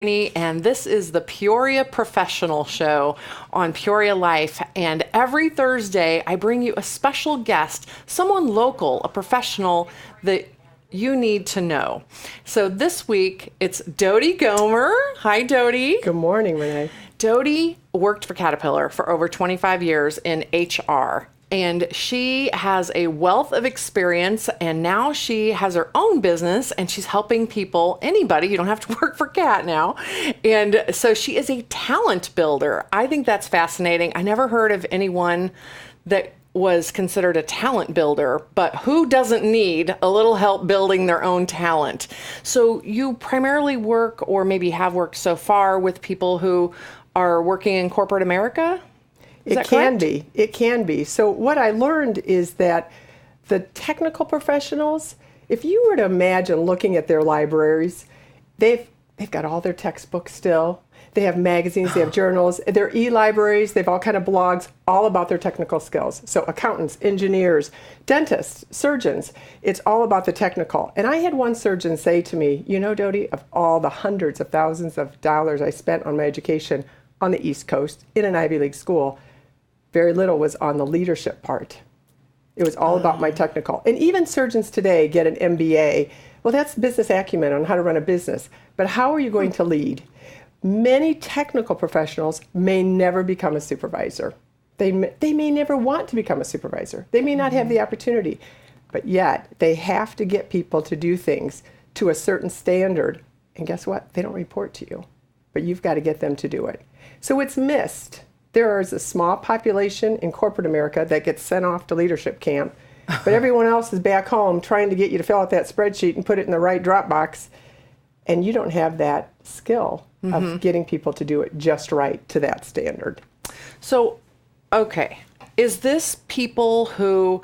And this is the Peoria Professional Show on Peoria Life. And every Thursday, I bring you a special guest, someone local, a professional that you need to know. So this week, it's Dodie Gomer. Hi, Dodie. Good morning, Renee. Dodie worked for Caterpillar for over 25 years in HR. And she has a wealth of experience, and now she has her own business, and she's helping people, anybody, you don't have to work for Cat now. And so she is a talent builder. I think that's fascinating. I never heard of anyone that was considered a talent builder, but who doesn't need a little help building their own talent? So you primarily work, or maybe have worked so far, with people who are working in corporate America? It can be. It can be. So what I learned is that the technical professionals, if you were to imagine looking at their libraries, they've got all their textbooks still. They have magazines, they have journals, their e-libraries, they have all kind of blogs all about their technical skills. So accountants, engineers, dentists, surgeons, it's all about the technical. And I had one surgeon say to me, you know, Dodie, of all the hundreds of thousands of dollars I spent on my education on the East Coast in an Ivy League school, very little was on the leadership part. It was all about my technical. And even surgeons today get an MBA. Well, that's business acumen on how to run a business. But how are you going to lead? Many technical professionals may never become a supervisor. They may never want to become a supervisor. They may not have the opportunity. But yet, they have to get people to do things to a certain standard. And guess what? They don't report to you. But you've got to get them to do it. So it's missed. There is a small population in corporate America that gets sent off to leadership camp, but everyone else is back home trying to get you to fill out that spreadsheet and put it in the right Dropbox, and you don't have that skill of getting people to do it just right to that standard. So, okay, is this people who,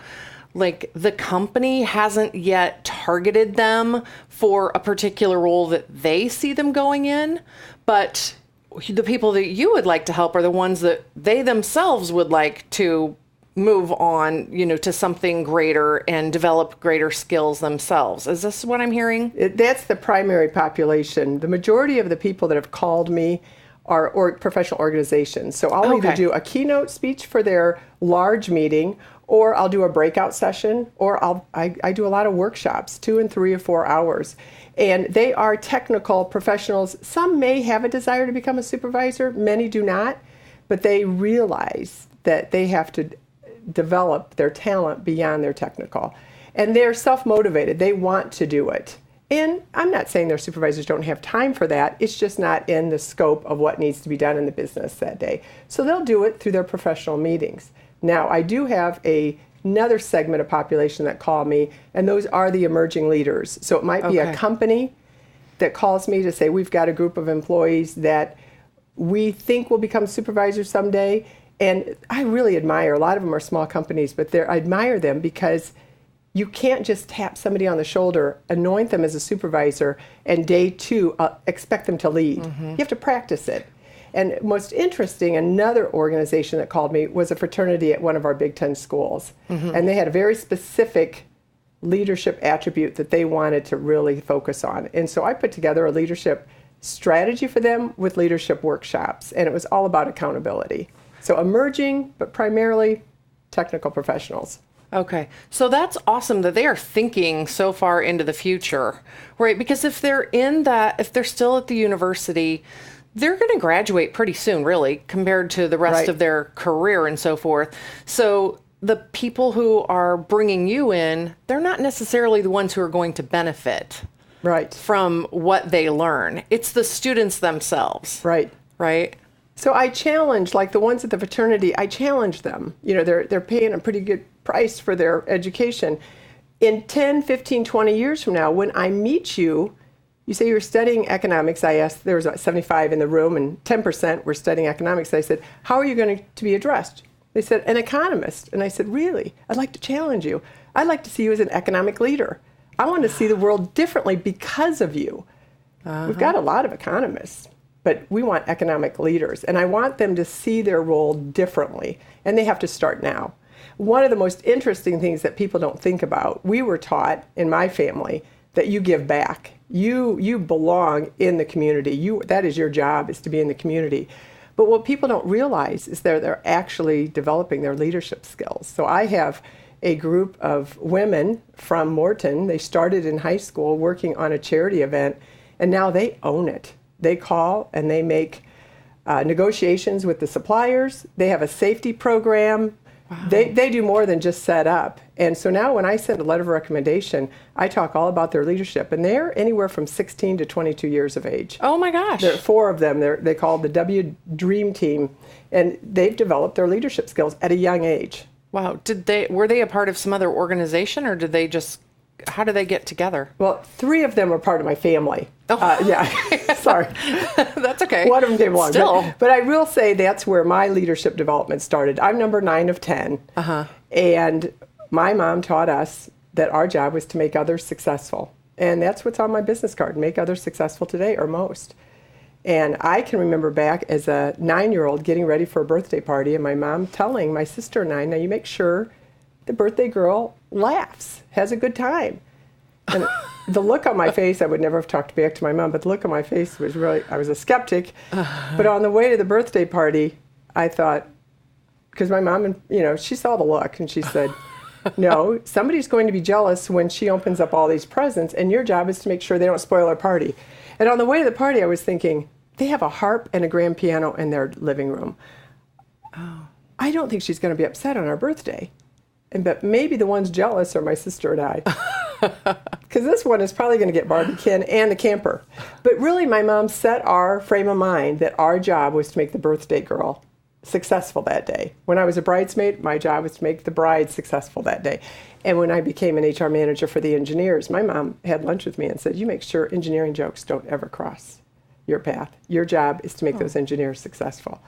like, the company hasn't yet targeted them for a particular role that they see them going in, but the people that you would like to help are the ones that they themselves would like to move on, you know, to something greater and develop greater skills themselves? Is this what I'm hearing? That's the primary population. The majority of the people that have called me are professional organizations. So I'll either do a keynote speech for their large meeting, or I'll do a breakout session, or I do a lot of workshops, 2 and 3 or 4 hours. And they are technical professionals. Some may have a desire to become a supervisor, many do not, but they realize that they have to develop their talent beyond their technical. And they're self-motivated, they want to do it. And I'm not saying their supervisors don't have time for that, it's just not in the scope of what needs to be done in the business that day. So they'll do it through their professional meetings. Now, I do have another segment of population that call me, and those are the emerging leaders. So it might be a company that calls me to say, we've got a group of employees that we think will become supervisors someday. And I really admire, a lot of them are small companies, but I admire them because you can't just tap somebody on the shoulder, anoint them as a supervisor, and day 2 expect them to lead. You have to practice it. And most interesting, another organization that called me was a fraternity at one of our Big Ten schools. And they had a very specific leadership attribute that they wanted to really focus on. And so I put together a leadership strategy for them with leadership workshops. And it was all about accountability. So emerging, but primarily technical professionals. Okay. So that's awesome that they are thinking so far into the future, right? Because if they're still at the university, they're going to graduate pretty soon, really, compared to the rest of their career and so forth. So the people who are bringing you in, they're not necessarily the ones who are going to benefit from what they learn. It's the students themselves. Right. So I challenge, like the ones at the fraternity, I challenge them. You know, they're paying a pretty good price for their education. In 10, 15, 20 years from now, when I meet you, you say you're studying economics. I asked, there was about 75 in the room, and 10% were studying economics. I said, how are you going to be addressed? They said, an economist. And I said, really? I'd like to challenge you. I'd like to see you as an economic leader. I want to see the world differently because of you. We've got a lot of economists, but we want economic leaders. And I want them to see their role differently. And they have to start now. One of the most interesting things that people don't think about, we were taught in my family that you give back. You belong in the community. That is your job, is to be in the community. But what people don't realize is they're actually developing their leadership skills. So I have a group of women from Morton. They started in high school working on a charity event, and now they own it. They call and they make negotiations with the suppliers. They have a safety program. Wow. They do more than just set up. And so now when I send a letter of recommendation, I talk all about their leadership. And they're anywhere from 16 to 22 years of age. Oh my gosh. There are 4 of them. They call the W Dream Team. And they've developed their leadership skills at a young age. Wow. Were they a part of some other organization, or how did they get together? Well, 3 of them are part of my family. Oh. Yeah, sorry. That's okay. One of them came along. Still. But I will say that's where my leadership development started. I'm number 9 of 10. Uh-huh. And my mom taught us that our job was to make others successful. And that's what's on my business card, make others successful today, or most. And I can remember back as a 9-year-old getting ready for a birthday party, and my mom telling my sister and I, now you make sure the birthday girl laughs, has a good time. And the look on my face, I would never have talked back to my mom, but the look on my face was really, I was a skeptic. But on the way to the birthday party, I thought, because my mom, she saw the look, and she said, no, somebody's going to be jealous when she opens up all these presents, and your job is to make sure they don't spoil our party. And on the way to the party, I was thinking, they have a harp and a grand piano in their living room. Oh. I don't think she's going to be upset on our birthday. But maybe the ones jealous are my sister and I. Because this one is probably going to get Barbie Ken and the camper. But really, my mom set our frame of mind that our job was to make the birthday girl successful that day. When I was a bridesmaid, my job was to make the bride successful that day. And when I became an HR manager for the engineers, my mom had lunch with me and said, you make sure engineering jokes don't ever cross your path. Your job is to make those engineers successful.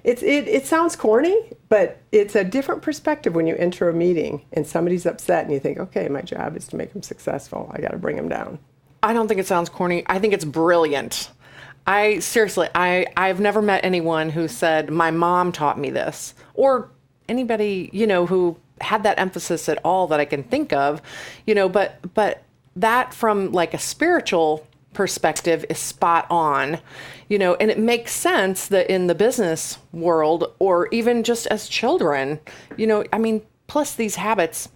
It sounds corny, but it's a different perspective when you enter a meeting and somebody's upset and you think, okay, my job is to make them successful. I got to bring them down. I don't think it sounds corny. I think it's brilliant. I've never met anyone who said, my mom taught me this, or anybody, who had that emphasis at all that I can think of, but that from like a spiritual perspective is spot on, and it makes sense that in the business world, or even just as children, plus these habits,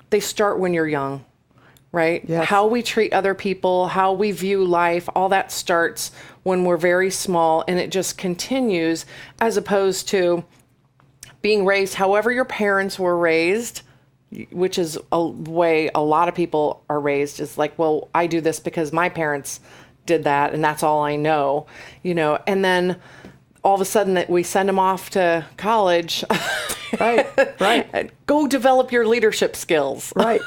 they start when you're young, right? Yes. How we treat other people, how we view life, all that starts when we're very small, and it just continues, as opposed to being raised however your parents were raised, which is a way a lot of people are raised, is like, well, I do this because my parents did that and that's all I know, and then all of a sudden that we send them off to college. Right. Go develop your leadership skills. Right.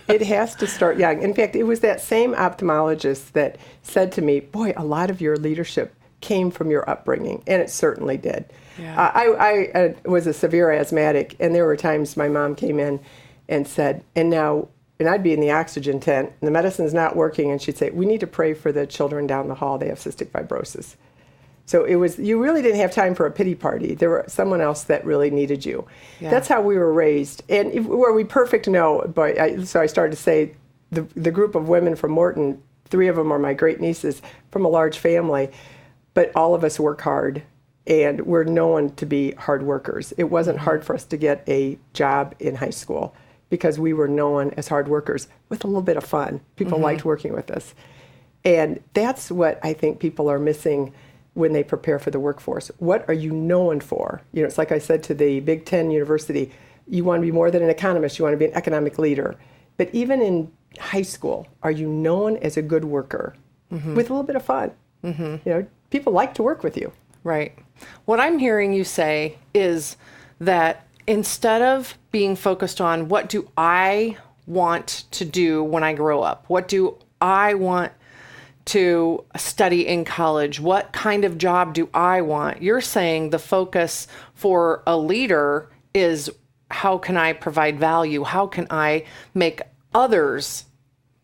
It has to start young. In fact, it was that same ophthalmologist that said to me, boy, a lot of your leadership came from your upbringing, and it certainly did. Yeah. I was a severe asthmatic, and there were times my mom came in and said, and I'd be in the oxygen tent, and the medicine's not working, and she'd say, we need to pray for the children down the hall. They have cystic fibrosis. So you really didn't have time for a pity party. There was someone else that really needed you. Yeah. That's how we were raised. And were we perfect? No. But so I started to say the group of women from Morton, 3 of them are my great nieces from a large family, but all of us work hard. And we're known to be hard workers. It wasn't hard for us to get a job in high school because we were known as hard workers with a little bit of fun. People liked working with us. And that's what I think people are missing when they prepare for the workforce. What are you known for? It's like I said to the Big Ten University, you want to be more than an economist, you want to be an economic leader. But even in high school, are you known as a good worker with a little bit of fun? People like to work with you. Right. What I'm hearing you say is that instead of being focused on what do I want to do when I grow up, what do I want to study in college, what kind of job do I want, you're saying the focus for a leader is how can I provide value? How can I make others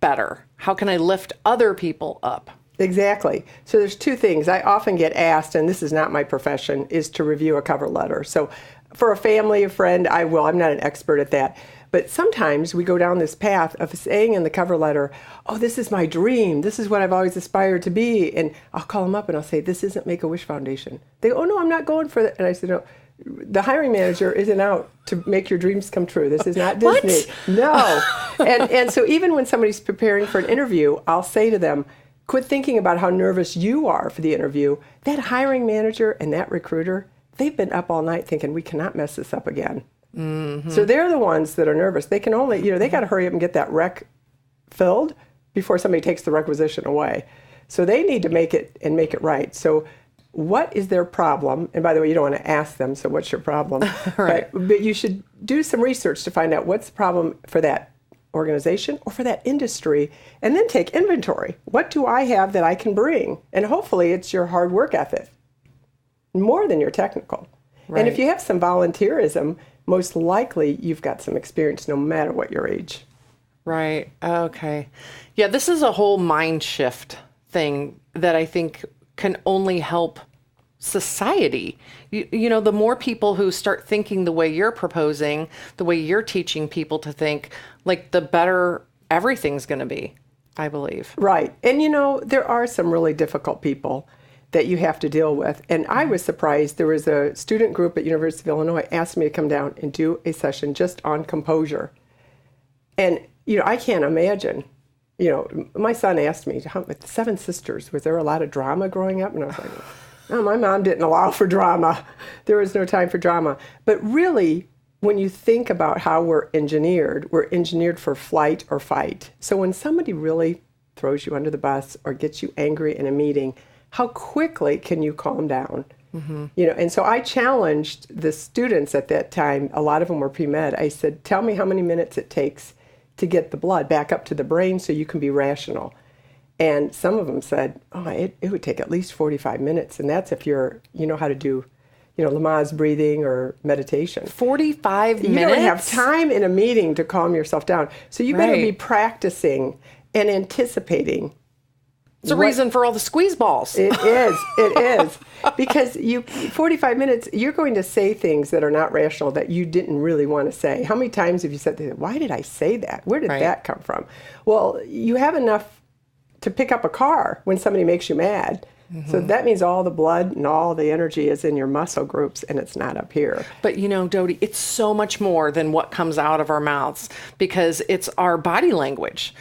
better? How can I lift other people up? Exactly. So there's 2 things. I often get asked, and this is not my profession, is to review a cover letter. So for a family, a friend, I will. I'm not an expert at that. But sometimes we go down this path of saying in the cover letter, oh, this is my dream. This is what I've always aspired to be. And I'll call them up and I'll say, this isn't Make-A-Wish Foundation. They go, oh, no, I'm not going for that. And I said, no, the hiring manager isn't out to make your dreams come true. This is not Disney. No. And so even when somebody's preparing for an interview, I'll say to them, quit thinking about how nervous you are for the interview. That hiring manager and that recruiter, they've been up all night thinking, we cannot mess this up again. Mm-hmm. So they're the ones that are nervous. They can only, they got to hurry up and get that rec filled before somebody takes the requisition away. So they need to make it right. So what is their problem? And by the way, you don't want to ask them, so what's your problem? Right. But you should do some research to find out what's the problem for that organization or for that industry, and then take inventory. What do I have that I can bring? And hopefully it's your hard work ethic more than your technical. Right. And if you have some volunteerism, most likely you've got some experience no matter what your age. Right. Okay. Yeah, this is a whole mind shift thing that I think can only help society. The more people who start thinking the way you're proposing, the way you're teaching people to think, like, the better everything's going to be, I believe. Right. And there are some really difficult people that you have to deal with. And I was surprised. There was a student group at University of Illinois asked me to come down and do a session just on composure. And, I can't imagine. My son asked me, with 7 sisters, was there a lot of drama growing up? And I was like, no, my mom didn't allow for drama. There was no time for drama. But really, when you think about how we're engineered for flight or fight. So when somebody really throws you under the bus or gets you angry in a meeting, how quickly can you calm down? Mm-hmm. And so I challenged the students at that time. A lot of them were pre-med. I said, tell me how many minutes it takes to get the blood back up to the brain so you can be rational. And some of them said, oh, it would take at least 45 minutes. And that's if you know how to do, Lamaze breathing or meditation. 45 minutes? You don't have time in a meeting to calm yourself down. So you better be practicing and anticipating. It's a reason for all the squeeze balls. It is. Because 45 minutes, you're going to say things that are not rational that you didn't really want to say. How many times have you said, why did I say that? Where did that come from? Well, you have enough to pick up a car when somebody makes you mad. Mm-hmm. So that means all the blood and all the energy is in your muscle groups, and it's not up here. But Dodie, it's so much more than what comes out of our mouths, because it's our body language.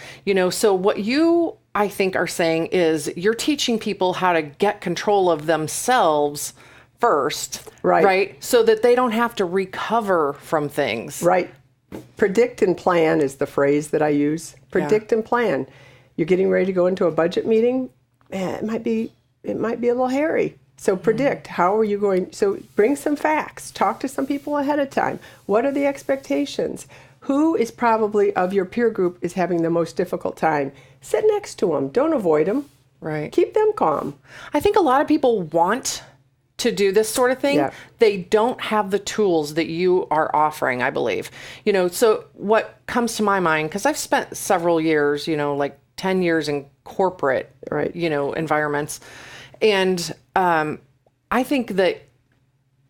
So what you, I think, are saying is you're teaching people how to get control of themselves first, right? So that they don't have to recover from things. Right. Predict and plan is the phrase that I use. Predict and plan. You're getting ready to go into a budget meeting. It might be a little hairy. So predict. How are you going? So bring some facts. Talk to some people ahead of time. What are the expectations? Who is probably of your peer group is having the most difficult time? Sit next to them. Don't avoid them. Right. Keep them calm. I think a lot of people want to do this sort of thing. Yeah. They don't have the tools that you are offering, I believe. So what comes to my mind, because I've spent several years, like 10 years in corporate, environments. And I think that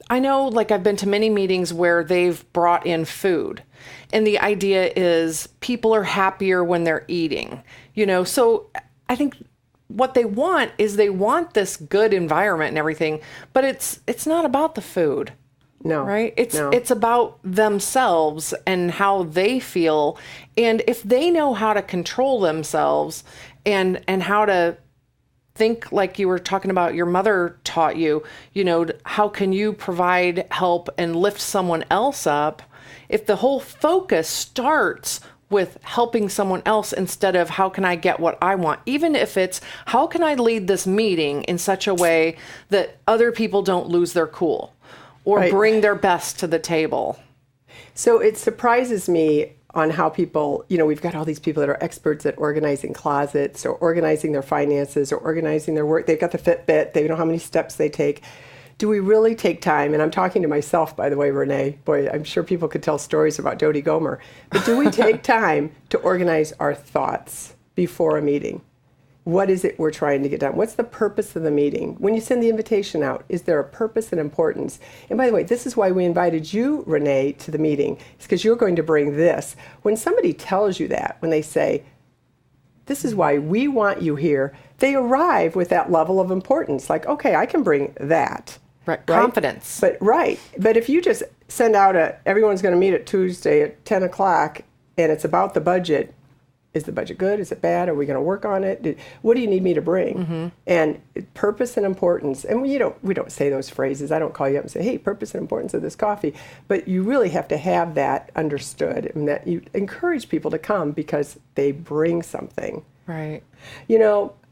I know, I've been to many meetings where they've brought in food, and the idea is people are happier when they're eating, so I think what they want is this good environment and everything, but it's not about the food. No. Right? It's about themselves and how they feel. And if they know how to control themselves and how to think, like you were talking about, your mother taught you, how can you provide help and lift someone else up? If the whole focus starts with helping someone else instead of how can I get what I want, even if it's how can I lead this meeting in such a way that other people don't lose their cool or bring their best to the table. So it surprises me on how people, we've got all these people that are experts at organizing closets or organizing their finances or organizing their work. They've got the Fitbit. They know how many steps they take. Do we really take time? And I'm talking to myself, by the way, Renee. Boy, I'm sure people could tell stories about Dodie Gomer. But do we take time to organize our thoughts before a meeting? what is it we're trying to get done? What's the purpose of the meeting? When you send the invitation out, is there a purpose and importance? And by the way, this is why we invited you, Renee, to the meeting. It's because you're going to bring this. When somebody tells you that, when they say, this is why we want you here, they arrive with that level of importance. Like, okay, I can bring that. Right. Confidence. But if you just send out everyone's going to meet at Tuesday at 10 o'clock and it's about the budget, is the budget good? Is it bad? Are we going to work on it? What do you need me to bring? Mm-hmm. And purpose and importance. And we don't say those phrases. I don't call you up and say, hey, purpose and importance of this coffee. But you really have to have that understood, and that you encourage people to come because they bring something. Right.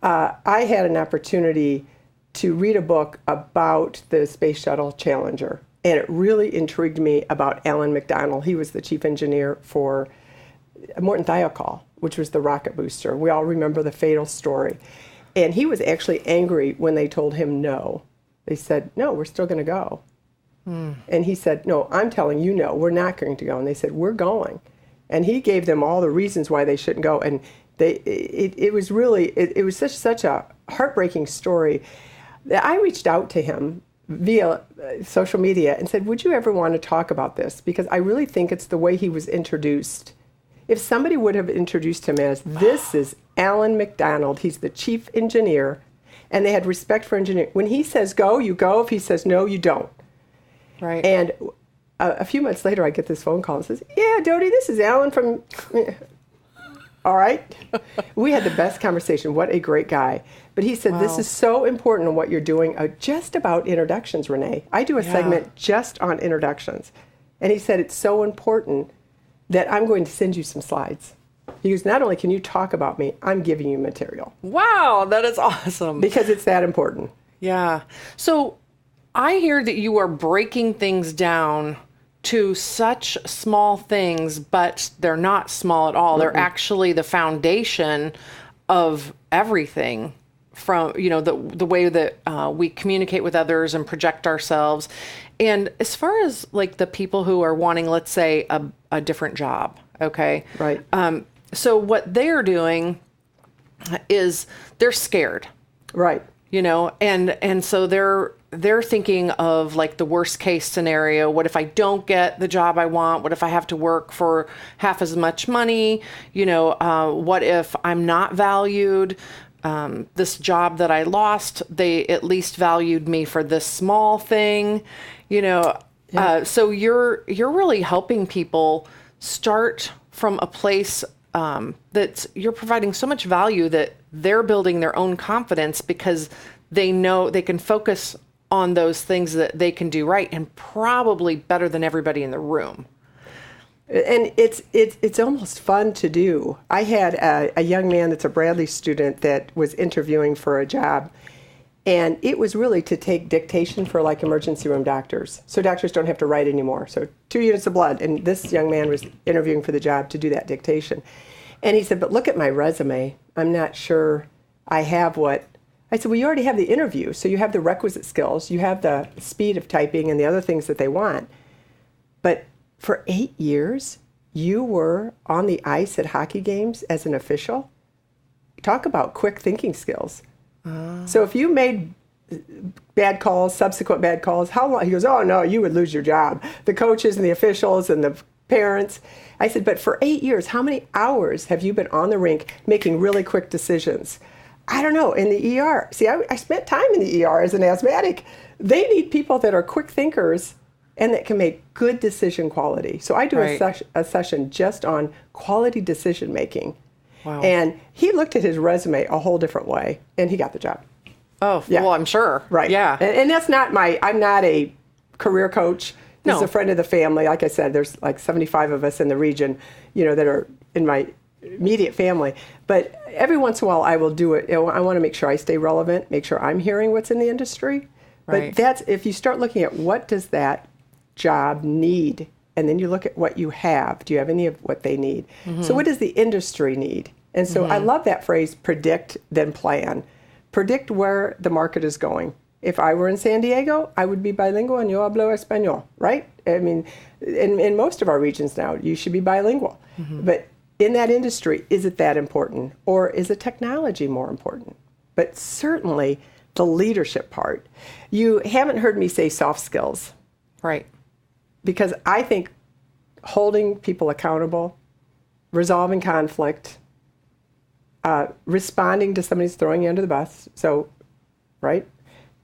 I had an opportunity to read a book about the Space Shuttle Challenger. And it really intrigued me about Alan McDonald. He was the chief engineer for Morton Thiokol, which was the rocket booster. We all remember the fatal story. And he was actually angry when they told him no. They said, no, we're still going to go. And he said, no, I'm telling you no, we're not going to go. And they said, we're going. And he gave them all the reasons why they shouldn't go. And it was such a heartbreaking story that I reached out to him via social media and said, would you ever want to talk about this? Because I really think it's the way he was introduced. If somebody would have introduced him as, this is Alan McDonald, he's the chief engineer, and they had respect for engineering. When he says go, you go. If he says no, you don't. Right. And a few months later, I get this phone call and says, yeah, Dodie, this is Alan from... All right. We had the best conversation. What a great guy. But he said, this is so important in what you're doing, just about introductions, Renee. I do a segment just on introductions. And he said, it's so important that I'm going to send you some slides. He goes, not only can you talk about me, I'm giving you material. Wow, that is awesome. Because it's that important. Yeah. So I hear that you are breaking things down to such small things, but they're not small at all. Mm-hmm. They're actually the foundation of everything, from the way that we communicate with others and project ourselves. And as far as like the people who are wanting, let's say, a different job, okay? Right. So what they're doing is they're scared. Right. And so they're thinking of like the worst case scenario. What if I don't get the job I want? What if I have to work for half as much money? What if I'm not valued? This job that I lost, they at least valued me for this small thing, so you're really helping people start from a place that you're providing so much value that they're building their own confidence because they know they can focus on those things that they can do right, and probably better than everybody in the room. And it's almost fun to do. I had a young man that's a Bradley student that was interviewing for a job, and it was really to take dictation for like emergency room doctors. So doctors don't have to write anymore. So 2 units of blood, and this young man was interviewing for the job to do that dictation. And he said, but look at my resume. I'm not sure I have what... I said, well, you already have the interview, so you have the requisite skills, you have the speed of typing and the other things that they want. But for 8 years, you were on the ice at hockey games as an official? Talk about quick thinking skills. So if you made bad calls, subsequent bad calls, how long? He goes, oh, no, you would lose your job. The coaches and the officials and the parents. I said, but for 8 years, how many hours have you been on the rink making really quick decisions? I don't know, in the ER. See, I spent time in the ER as an asthmatic. They need people that are quick thinkers and that can make good decision quality. So I do a session just on quality decision making. Wow. And he looked at his resume a whole different way, and he got the job. Oh, yeah. Well, I'm sure. Right. Yeah. And that's not I'm not a career coach. This is a friend of the family. Like I said, there's like 75 of us in the region, that are in my immediate family. But every once in a while I will do it. I want to make sure I stay relevant, make sure I'm hearing what's in the industry. Right. But if you start looking at what does that job need, and then you look at what you have. Do you have any of what they need? Mm-hmm. So what does the industry need? And so I love that phrase, predict, then plan. Predict where the market is going. If I were in San Diego, I would be bilingual and yo hablo español, right? I mean, in most of our regions now, you should be bilingual. Mm-hmm. But in that industry, is it that important? Or is the technology more important? But certainly the leadership part. You haven't heard me say soft skills. Right. Because I think holding people accountable, resolving conflict, responding to somebody who's throwing you under the bus. So, right?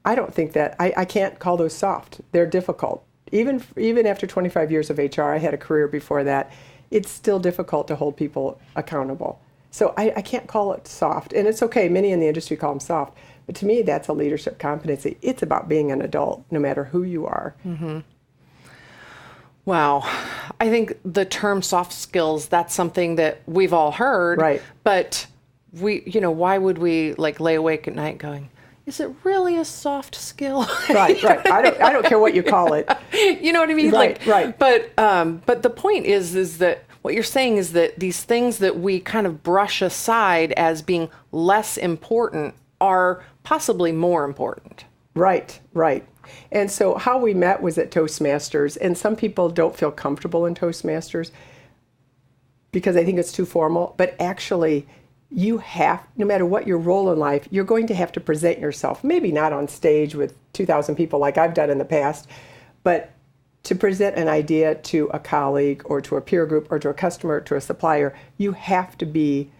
I don't think that, I can't call those soft. They're difficult. Even after 25 years of HR, I had a career before that, it's still difficult to hold people accountable. So I can't call it soft. And it's okay, many in the industry call them soft. But to me, that's a leadership competency. It's about being an adult, no matter who you are. Mm-hmm. Wow. I think the term soft skills, that's something that we've all heard. Right. But why would we lay awake at night going, is it really a soft skill? Right. I don't care what you call it. You know what I mean? Right. But the point is that what you're saying is that these things that we kind of brush aside as being less important are possibly more important. Right. And so how we met was at Toastmasters, and some people don't feel comfortable in Toastmasters because they think it's too formal, but actually you have, no matter what your role in life, you're going to have to present yourself, maybe not on stage with 2,000 people like I've done in the past, but to present an idea to a colleague or to a peer group or to a customer, or to a supplier, you have to be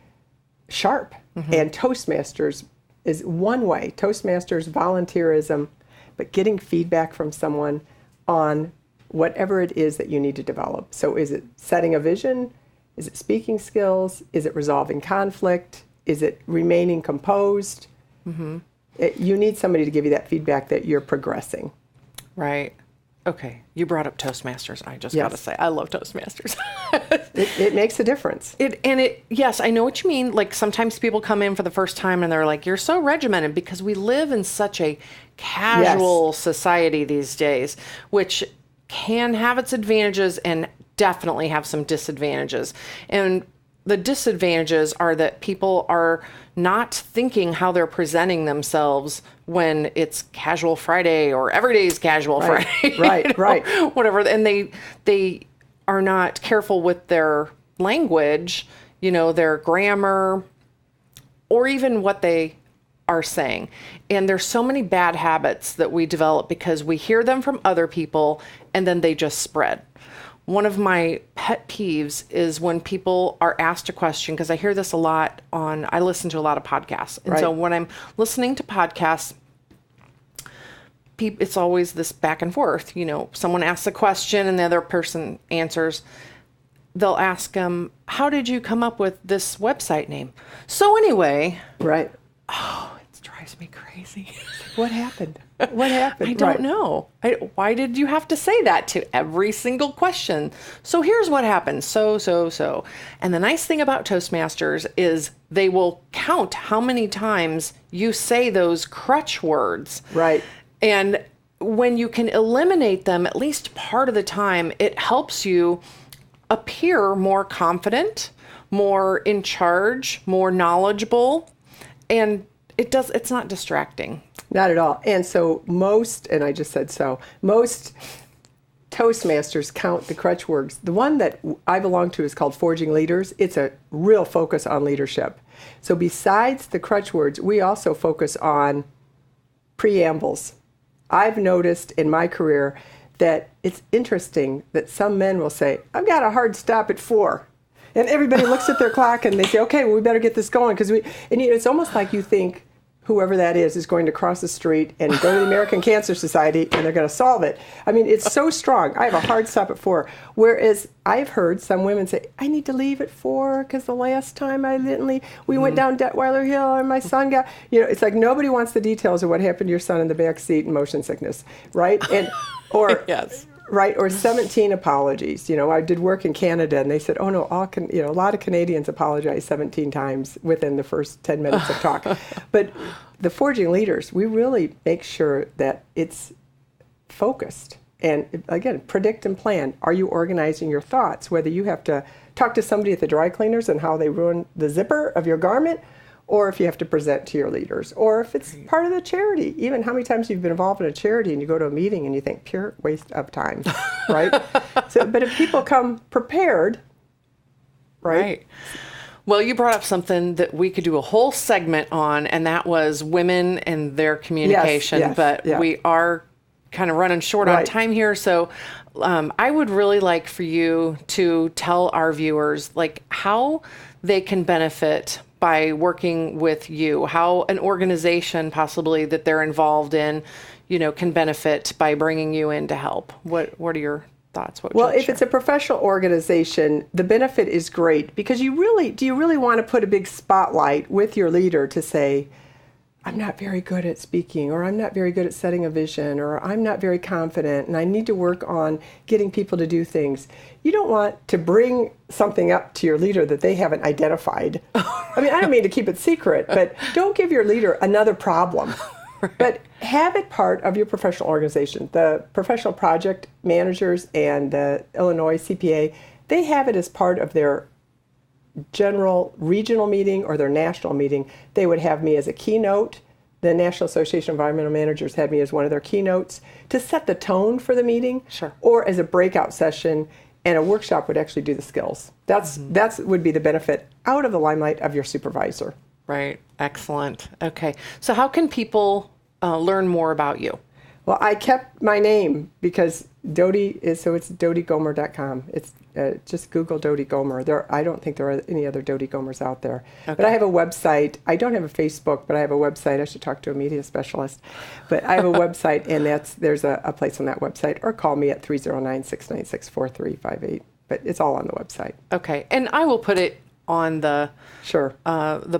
sharp. Mm-hmm. And Toastmasters is one way. Toastmasters, volunteerism, but getting feedback from someone on whatever it is that you need to develop. So is it setting a vision? Is it speaking skills? Is it resolving conflict? Is it remaining composed? Mm-hmm. You need somebody to give you that feedback that you're progressing. Right. Okay. You brought up Toastmasters. I just got to say, I love Toastmasters. It makes a difference. Yes, I know what you mean. Like sometimes people come in for the first time and they're like, you're so regimented, because we live in such a casual society these days, which can have its advantages and definitely have some disadvantages. And the disadvantages are that people are not thinking how they're presenting themselves when it's casual Friday or every day is casual Friday. Right. Whatever. And they are not careful with their language, their grammar, or even what they are saying. And there's so many bad habits that we develop because we hear them from other people and then they just spread. One of my pet peeves is when people are asked a question, because I hear this a lot I listen to a lot of podcasts. And so when I'm listening to podcasts, it's always this back and forth. Someone asks a question and the other person answers. They'll ask them, how did you come up with this website name? So anyway. Right. Oh, it drives me crazy. What happened? I don't know. Why did you have to say that to every single question? So here's what happened. So. And the nice thing about Toastmasters is they will count how many times you say those crutch words. Right. And when you can eliminate them at least part of the time, it helps you appear more confident, more in charge, more knowledgeable, and it's not distracting. Not at all. And so most Toastmasters count the crutch words. The one that I belong to is called Forging Leaders. It's a real focus on leadership. So besides the crutch words, we also focus on preambles. I've noticed in my career that it's interesting that some men will say, I've got a hard stop at 4. And everybody looks at their clock and they say, okay, well, we better get this going. It's almost like you think whoever that is going to cross the street and go to the American Cancer Society and they're going to solve it. I mean, it's so strong. I have a hard stop at 4. Whereas I've heard some women say, I need to leave at 4 because the last time I didn't leave, we went down Detweiler Hill and my son got, it's like nobody wants the details of what happened to your son in the back seat in motion sickness, right? Or yes. Right, or 17 apologies. I did work in Canada, and they said, "Oh no, a lot of Canadians apologize 17 times within the first 10 minutes of talk." But the Forging Leaders, we really make sure that it's focused, and again, predict and plan. Are you organizing your thoughts? Whether you have to talk to somebody at the dry cleaners and how they ruin the zipper of your garment, or if you have to present to your leaders, or if it's part of the charity. Even how many times you've been involved in a charity and you go to a meeting and you think, pure waste of time, right? But if people come prepared, right? Well, you brought up something that we could do a whole segment on, and that was women and their communication. Yes, but yeah. we are kind of running short on time here. So I would really like for you to tell our viewers like how they can benefit by working with you, how an organization possibly that they're involved in, can benefit by bringing you in to help. What are your thoughts? Well, if it's a professional organization, the benefit is great because do you really want to put a big spotlight with your leader to say, I'm not very good at speaking, or I'm not very good at setting a vision, or I'm not very confident and I need to work on getting people to do things. You don't want to bring something up to your leader that they haven't identified. I mean, I don't mean to keep it secret, but don't give your leader another problem. But have it part of your professional organization. The professional project managers and the Illinois CPA, they have it as part of their general regional meeting or their national meeting. They would have me as a keynote. The National Association of Environmental Managers had me as one of their keynotes to set the tone for the meeting. Sure. Or as a breakout session, and a workshop would actually do the skills. That would be the benefit out of the limelight of your supervisor. Right. Excellent. Okay. So how can people learn more about you? Well, I kept my name because Dodie is, so it's DodieGomer.com. It's just Google Dodie Gomer. I don't think there are any other Dodie Gomers out there. Okay. But I have a website. I don't have a Facebook, but I have a website. I should talk to a media specialist. But I have a website, and there's a place on that website. Or call me at 309-696-4358. But it's all on the website. Okay. And I will put it on the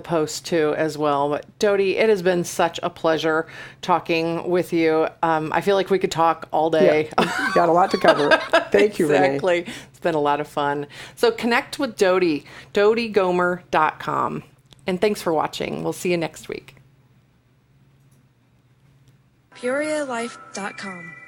post too as well. But Dodie, it has been such a pleasure talking with you. I feel like we could talk all day. Yeah, got a lot to cover. Thank you, Renee. Exactly. It's been a lot of fun. So connect with Dodie, DodieGomer.com. And thanks for watching. We'll see you next week. PeoriaLife.com